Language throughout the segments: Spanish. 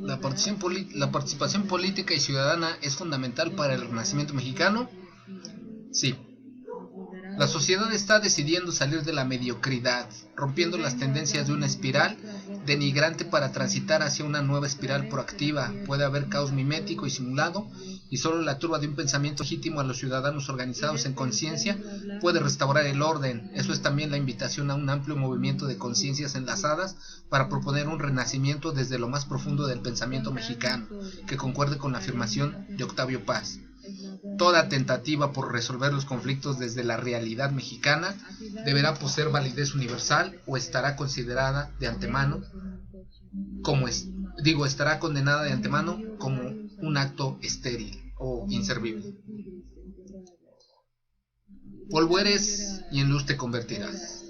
La participación política y ciudadana es fundamental para el Renacimiento mexicano. Sí. La sociedad está decidiendo salir de la mediocridad, rompiendo las tendencias de una espiral denigrante para transitar hacia una nueva espiral proactiva. Puede haber caos mimético y simulado, y solo la turba de un pensamiento legítimo a los ciudadanos organizados en conciencia puede restaurar el orden. Eso es también la invitación a un amplio movimiento de conciencias enlazadas para proponer un renacimiento desde lo más profundo del pensamiento mexicano, que concuerde con la afirmación de Octavio Paz. Toda tentativa por resolver los conflictos desde la realidad mexicana deberá poseer validez universal o estará considerada de antemano estará condenada de antemano como un acto estéril o inservible. Polvo eres y en luz te convertirás.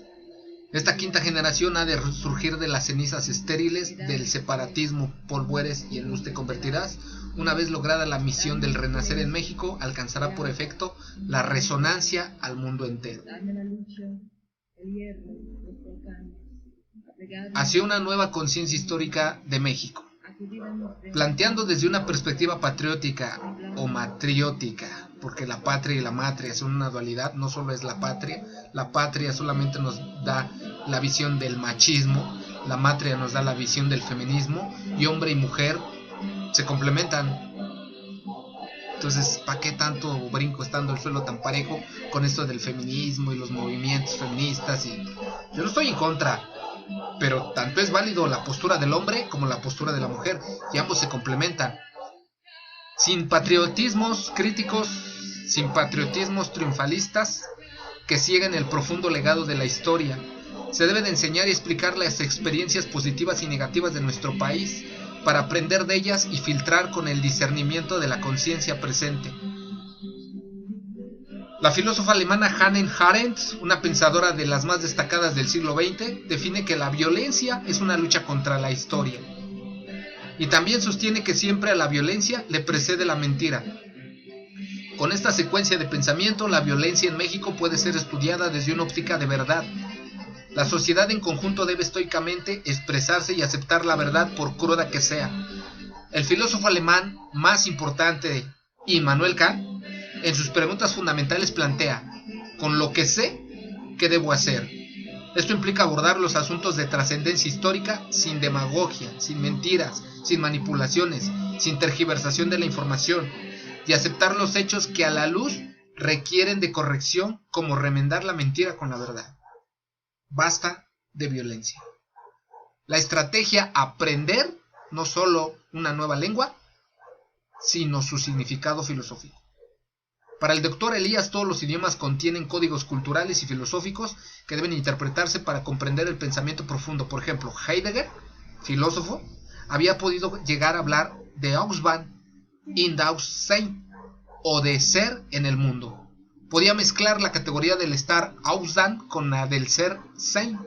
Esta quinta generación ha de surgir de las cenizas estériles del separatismo. Polvo eres y en luz te convertirás. Una vez lograda la misión del renacer en México, alcanzará por efecto la resonancia al mundo entero. Hacia una nueva conciencia histórica de México, planteando desde una perspectiva patriótica o matriótica, porque la patria y la matria son una dualidad, no solo es la patria solamente nos da la visión del machismo, la matria nos da la visión del feminismo, y hombre y mujer se complementan. Entonces, ¿para qué tanto brinco estando el suelo tan parejo con esto del feminismo y los movimientos feministas? Yo no estoy en contra, pero tanto es válido la postura del hombre como la postura de la mujer, y ambos se complementan. Sin patriotismos críticos, sin patriotismos triunfalistas que cieguen el profundo legado de la historia, se debe de enseñar y explicar las experiencias positivas y negativas de nuestro país, para aprender de ellas y filtrar con el discernimiento de la conciencia presente. La filósofa alemana Hannah Arendt, una pensadora de las más destacadas del siglo XX, define que la violencia es una lucha contra la historia. Y también sostiene que siempre a la violencia le precede la mentira. Con esta secuencia de pensamiento, la violencia en México puede ser estudiada desde una óptica de verdad. La sociedad en conjunto debe estoicamente expresarse y aceptar la verdad por cruda que sea. El filósofo alemán más importante, Immanuel Kant, en sus preguntas fundamentales plantea: con lo que sé, ¿qué debo hacer? Esto implica abordar los asuntos de trascendencia histórica sin demagogia, sin mentiras, sin manipulaciones, sin tergiversación de la información, y aceptar los hechos que a la luz requieren de corrección, como remendar la mentira con la verdad. Basta de violencia. La estrategia aprender no solo una nueva lengua, sino su significado filosófico. Para el doctor Elías, todos los idiomas contienen códigos culturales y filosóficos que deben interpretarse para comprender el pensamiento profundo. Por ejemplo, Heidegger, filósofo, había podido llegar a hablar de Ausbahn in das Sein, o de ser en el mundo. Podía mezclar la categoría del estar Ausdan con la del ser Sein.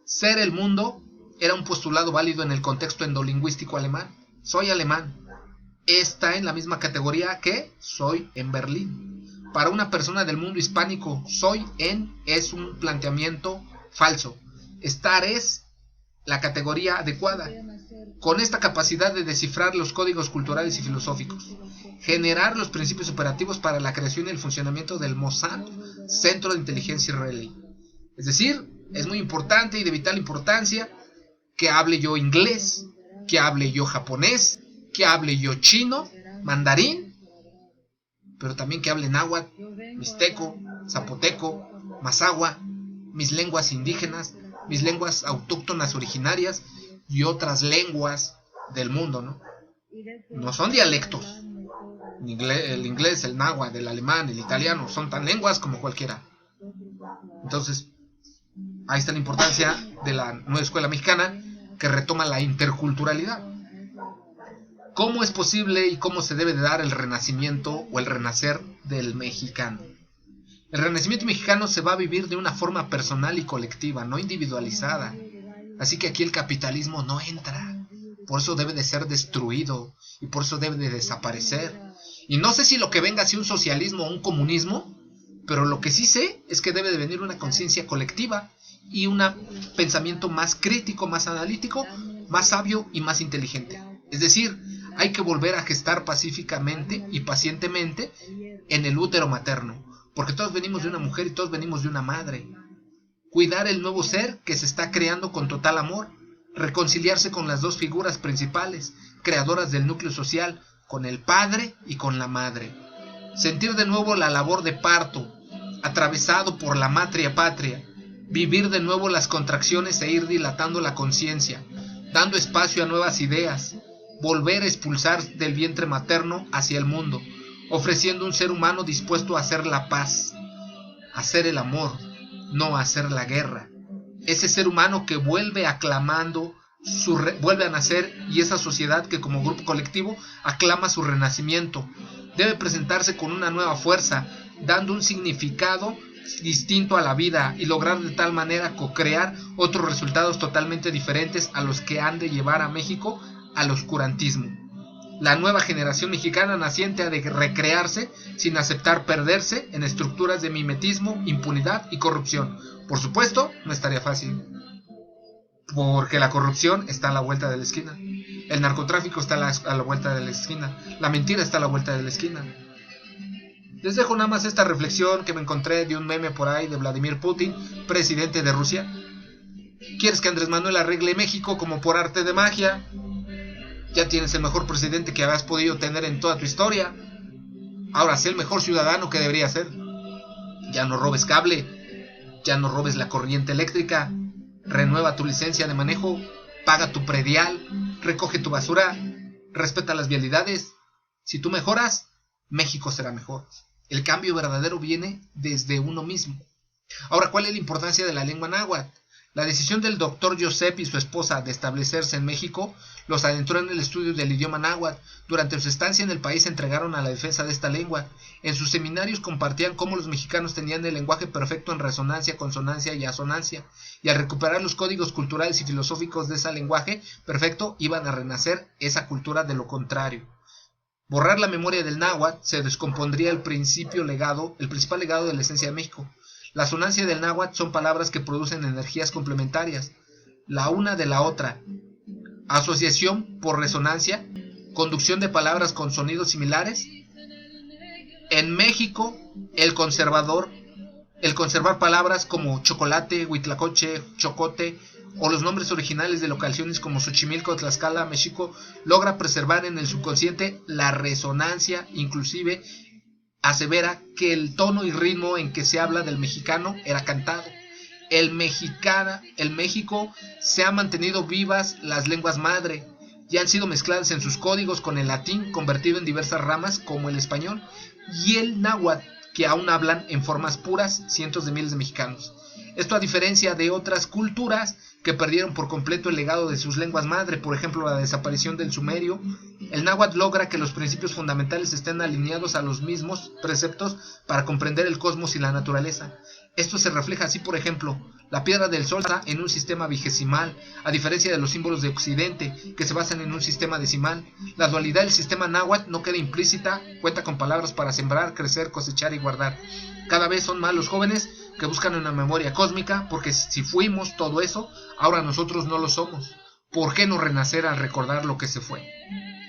Ser el mundo era un postulado válido en el contexto endolingüístico alemán. Soy alemán. Está en la misma categoría que soy en Berlín. Para una persona del mundo hispánico, soy en es un planteamiento falso. Estar es la categoría adecuada. Con esta capacidad de descifrar los códigos culturales y filosóficos, generar los principios operativos para la creación y el funcionamiento del Mossad, Centro de Inteligencia Israelí. Es decir, es muy importante y de vital importancia que hable yo inglés, que hable yo japonés, que hable yo chino, mandarín, pero también que hable náhuatl, mixteco, zapoteco, mazahua, mis lenguas indígenas, mis lenguas autóctonas originarias y otras lenguas del mundo, ¿no? No son dialectos. El inglés, el náhuatl, el alemán, el italiano son tan lenguas como cualquiera. Entonces, ahí está la importancia de la nueva escuela mexicana, que retoma la interculturalidad. ¿Cómo es posible y cómo se debe de dar el renacimiento o el renacer del mexicano? El renacimiento mexicano se va a vivir de una forma personal y colectiva, no individualizada. Así que aquí el capitalismo no entra. Por eso debe de ser destruido y por eso debe de desaparecer. Y no sé si lo que venga sea un socialismo o un comunismo, Pero lo que sí sé es que debe de venir una conciencia colectiva y un pensamiento más crítico, más analítico, más sabio y más inteligente. Es decir, hay que volver a gestar pacíficamente y pacientemente en el útero materno, porque todos venimos de una mujer y todos venimos de una madre. Cuidar el nuevo ser que se está creando con total amor, reconciliarse con las dos figuras principales, creadoras del núcleo social, con el padre y con la madre. Sentir de nuevo la labor de parto, atravesado por la matria patria, vivir de nuevo las contracciones e ir dilatando la conciencia, dando espacio a nuevas ideas, volver a expulsar del vientre materno hacia el mundo, ofreciendo un ser humano dispuesto a hacer la paz, a hacer el amor, no a hacer la guerra. Ese ser humano que vuelve aclamando, vuelve a nacer, y esa sociedad que como grupo colectivo aclama su renacimiento, debe presentarse con una nueva fuerza, dando un significado distinto a la vida y lograr de tal manera co-crear otros resultados totalmente diferentes a los que han de llevar a México al oscurantismo. La nueva generación mexicana naciente ha de recrearse sin aceptar perderse en estructuras de mimetismo, impunidad y corrupción. Por supuesto, no estaría fácil, porque la corrupción está a la vuelta de la esquina, el narcotráfico está a la vuelta de la esquina, la mentira está a la vuelta de la esquina. Les dejo nada más esta reflexión que me encontré de un meme por ahí de Vladimir Putin, presidente de Rusia. ¿Quieres que Andrés Manuel arregle México como por arte de magia? Ya tienes el mejor presidente que habías podido tener en toda tu historia. Ahora sé el mejor ciudadano que debería ser. Ya no robes cable, ya no robes la corriente eléctrica, renueva tu licencia de manejo, paga tu predial, recoge tu basura, respeta las vialidades. Si tú mejoras, México será mejor. El cambio verdadero viene desde uno mismo. Ahora, ¿cuál es la importancia de la lengua náhuatl? La decisión del doctor Josep y su esposa de establecerse en México los adentró en el estudio del idioma náhuatl. Durante su estancia en el país se entregaron a la defensa de esta lengua. En sus seminarios compartían cómo los mexicanos tenían el lenguaje perfecto en resonancia, consonancia y asonancia, y al recuperar los códigos culturales y filosóficos de ese lenguaje perfecto iban a renacer esa cultura de lo contrario. Borrar la memoria del náhuatl se descompondría el principal legado de la esencia de México. La asonancia del náhuatl son palabras que producen energías complementarias, la una de la otra. Asociación por resonancia, conducción de palabras con sonidos similares. En México, el conservar palabras como chocolate, huitlacoche, chocote, o los nombres originales de locaciones como Xochimilco, Tlaxcala, México, logra preservar en el subconsciente la resonancia. Inclusive asevera que el tono y ritmo en que se habla del mexicano era cantado. En México se han mantenido vivas las lenguas madre y han sido mezcladas en sus códigos con el latín, convertido en diversas ramas como el español y el náhuatl, que aún hablan en formas puras cientos de miles de mexicanos. Esto a diferencia de otras culturas que perdieron por completo el legado de sus lenguas madre, por ejemplo la desaparición del sumerio. El náhuatl logra que los principios fundamentales estén alineados a los mismos preceptos para comprender el cosmos y la naturaleza. Esto se refleja así, por ejemplo, la piedra del sol está en un sistema vigesimal, a diferencia de los símbolos de Occidente, que se basan en un sistema decimal. La dualidad del sistema náhuatl no queda implícita, cuenta con palabras para sembrar, crecer, cosechar y guardar. Cada vez son más los jóvenes que buscan una memoria cósmica, porque si fuimos todo eso, ahora nosotros no lo somos. ¿Por qué no renacer al recordar lo que se fue?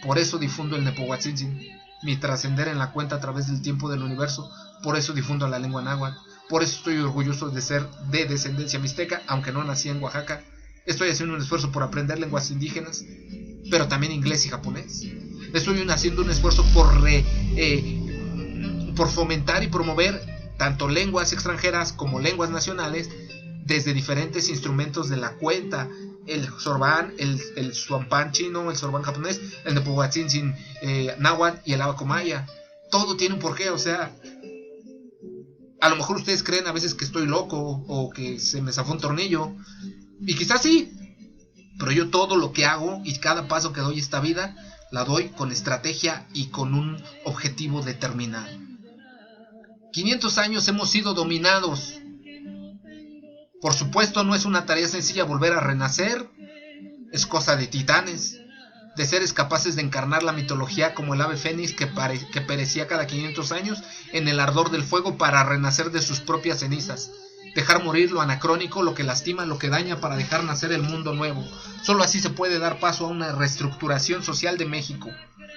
Por eso difundo el Nepohualtzin, mi trascender en la cuenta a través del tiempo del universo. Por eso difundo la lengua náhuatl. Por eso estoy orgulloso de ser de descendencia mixteca, aunque no nací en Oaxaca. Estoy haciendo un esfuerzo por aprender lenguas indígenas, pero también inglés y japonés. Estoy haciendo un esfuerzo por fomentar y promover tanto lenguas extranjeras como lenguas nacionales desde diferentes instrumentos de la cuenta. El sorbán, el suampan chino, el sorbán japonés, el Nepohualtzin náhuatl y el abaco maya. Todo tiene un porqué, o sea, a lo mejor ustedes creen a veces que estoy loco o que se me zafó un tornillo, y quizás sí, pero yo todo lo que hago y cada paso que doy esta vida la doy con estrategia y con un objetivo determinado. 500 años hemos sido dominados. Por supuesto no es una tarea sencilla volver a renacer, es cosa de titanes. de seres capaces de encarnar la mitología como el ave fénix que perecía cada 500 años en el ardor del fuego para renacer de sus propias cenizas. Dejar morir lo anacrónico, lo que lastima, lo que daña para dejar nacer el mundo nuevo. Solo así se puede dar paso a una reestructuración social de México.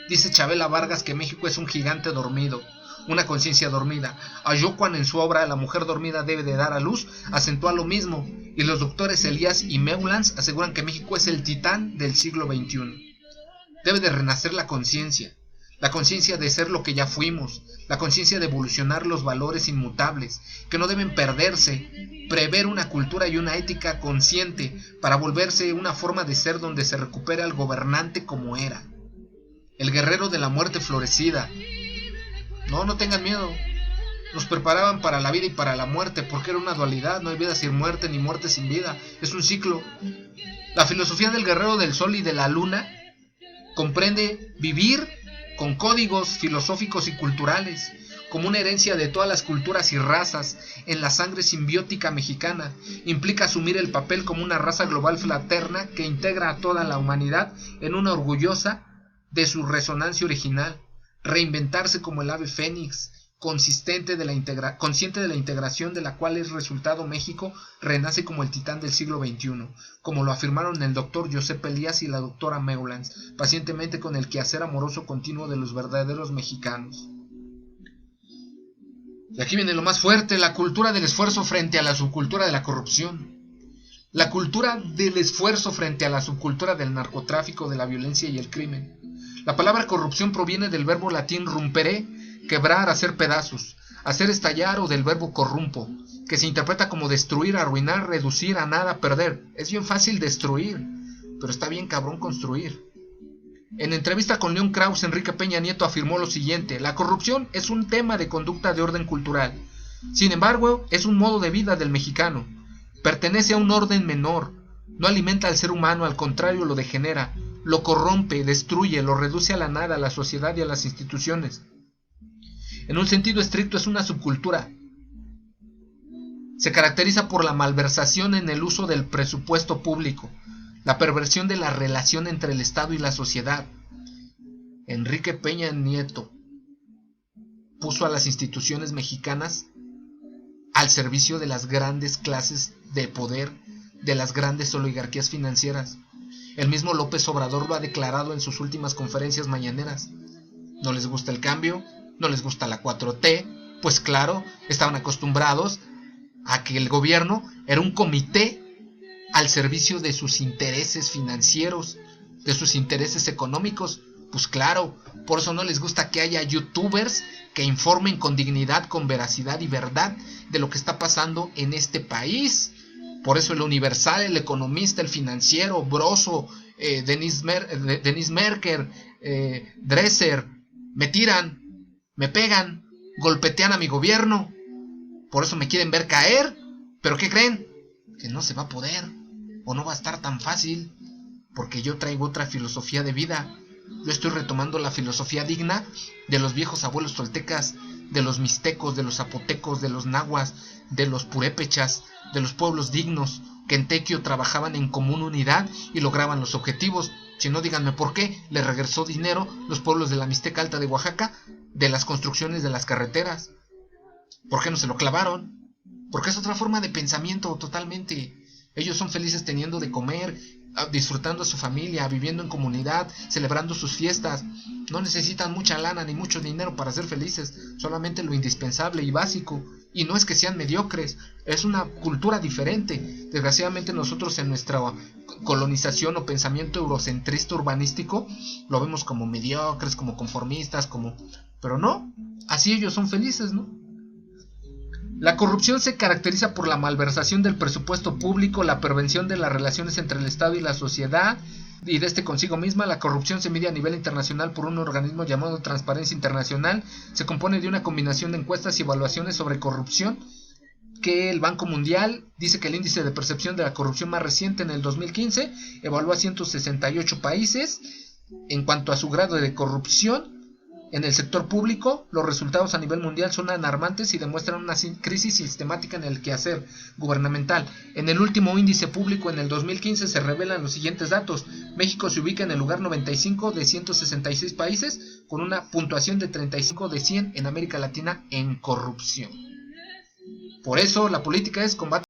Dice Chavela Vargas que México es un gigante dormido, una conciencia dormida. Ayocuan en su obra La mujer dormida debe de dar a luz acentúa lo mismo, y los doctores Elías y Meulans aseguran que México es el titán del siglo XXI. Debe de renacer la conciencia de ser lo que ya fuimos, la conciencia de evolucionar los valores inmutables, que no deben perderse, prever una cultura y una ética consciente para volverse una forma de ser donde se recupere al gobernante como era. El guerrero de la muerte florecida. No tengan miedo. Nos preparaban para la vida y para la muerte, porque era una dualidad, no hay vida sin muerte ni muerte sin vida, es un ciclo. La filosofía del guerrero del sol y de la luna comprende vivir con códigos filosóficos y culturales, como una herencia de todas las culturas y razas en la sangre simbiótica mexicana. Implica asumir el papel como una raza global fraterna que integra a toda la humanidad en una orgullosa de su resonancia original, reinventarse como el ave fénix, consciente de la integración de la cual es resultado. México renace como el titán del siglo XXI, como lo afirmaron el doctor Josep Elías y la doctora Meulans, pacientemente con el quehacer amoroso continuo de los verdaderos mexicanos. Y aquí viene lo más fuerte, la cultura del esfuerzo frente a la subcultura de la corrupción. La cultura del esfuerzo frente a la subcultura del narcotráfico, de la violencia y el crimen. La palabra corrupción proviene del verbo latín rumpere, quebrar, hacer pedazos, hacer estallar, o del verbo corrumpo, que se interpreta como destruir, arruinar, reducir a nada, perder. Es bien fácil destruir, pero está bien cabrón construir. En entrevista con León Krauss, Enrique Peña Nieto afirmó lo siguiente: la corrupción es un tema de conducta de orden cultural. Sin embargo, es un modo de vida del mexicano. Pertenece a un orden menor. No alimenta al ser humano, al contrario, lo degenera, lo corrompe, destruye, lo reduce a la nada, a la sociedad y a las instituciones. En un sentido estricto es una subcultura. Se caracteriza por la malversación en el uso del presupuesto público, la perversión de la relación entre el Estado y la sociedad. Enrique Peña Nieto puso a las instituciones mexicanas al servicio de las grandes clases de poder, de las grandes oligarquías financieras. El mismo López Obrador lo ha declarado en sus últimas conferencias mañaneras. ¿No les gusta el cambio? ¿No les gusta la 4T? Pues claro, estaban acostumbrados a que el gobierno era un comité al servicio de sus intereses financieros, de sus intereses económicos. Pues claro, por eso no les gusta que haya youtubers que informen con dignidad, con veracidad y verdad de lo que está pasando en este país. Por eso el Universal, el Economista, el Financiero, Broso, Denis Merker, Dresser, me tiran, me pegan, golpetean a mi gobierno. Por eso me quieren ver caer. ¿Pero qué creen? Que no se va a poder, o no va a estar tan fácil, porque yo traigo otra filosofía de vida. Yo estoy retomando la filosofía digna de los viejos abuelos toltecas, de los mixtecos, de los zapotecos, de los nahuas, de los purépechas, de los pueblos dignos que en Tequio trabajaban en común unidad y lograban los objetivos. Si no, díganme por qué le regresó dinero los pueblos de la Mixteca Alta de Oaxaca de las construcciones de las carreteras. ¿Por qué no se lo clavaron? Porque es otra forma de pensamiento totalmente. Ellos son felices teniendo de comer, disfrutando a su familia, viviendo en comunidad, celebrando sus fiestas. No necesitan mucha lana ni mucho dinero para ser felices, solamente lo indispensable y básico. Y no es que sean mediocres, es una cultura diferente. Desgraciadamente nosotros en nuestra colonización o pensamiento eurocentrista urbanístico lo vemos como mediocres, como conformistas, pero no, así ellos son felices, ¿no? La corrupción se caracteriza por la malversación del presupuesto público, la prevención de las relaciones entre el Estado y la sociedad y de este consigo misma. La corrupción se mide a nivel internacional por un organismo llamado Transparencia Internacional. Se compone de una combinación de encuestas y evaluaciones sobre corrupción que el Banco Mundial dice que el índice de percepción de la corrupción más reciente en el 2015 evaluó a 168 países en cuanto a su grado de corrupción. En el sector público, los resultados a nivel mundial son alarmantes y demuestran una crisis sistemática en el quehacer gubernamental. En el último índice público en el 2015 se revelan los siguientes datos. México se ubica en el lugar 95 de 166 países, con una puntuación de 35 de 100 en América Latina en corrupción. Por eso la política es combate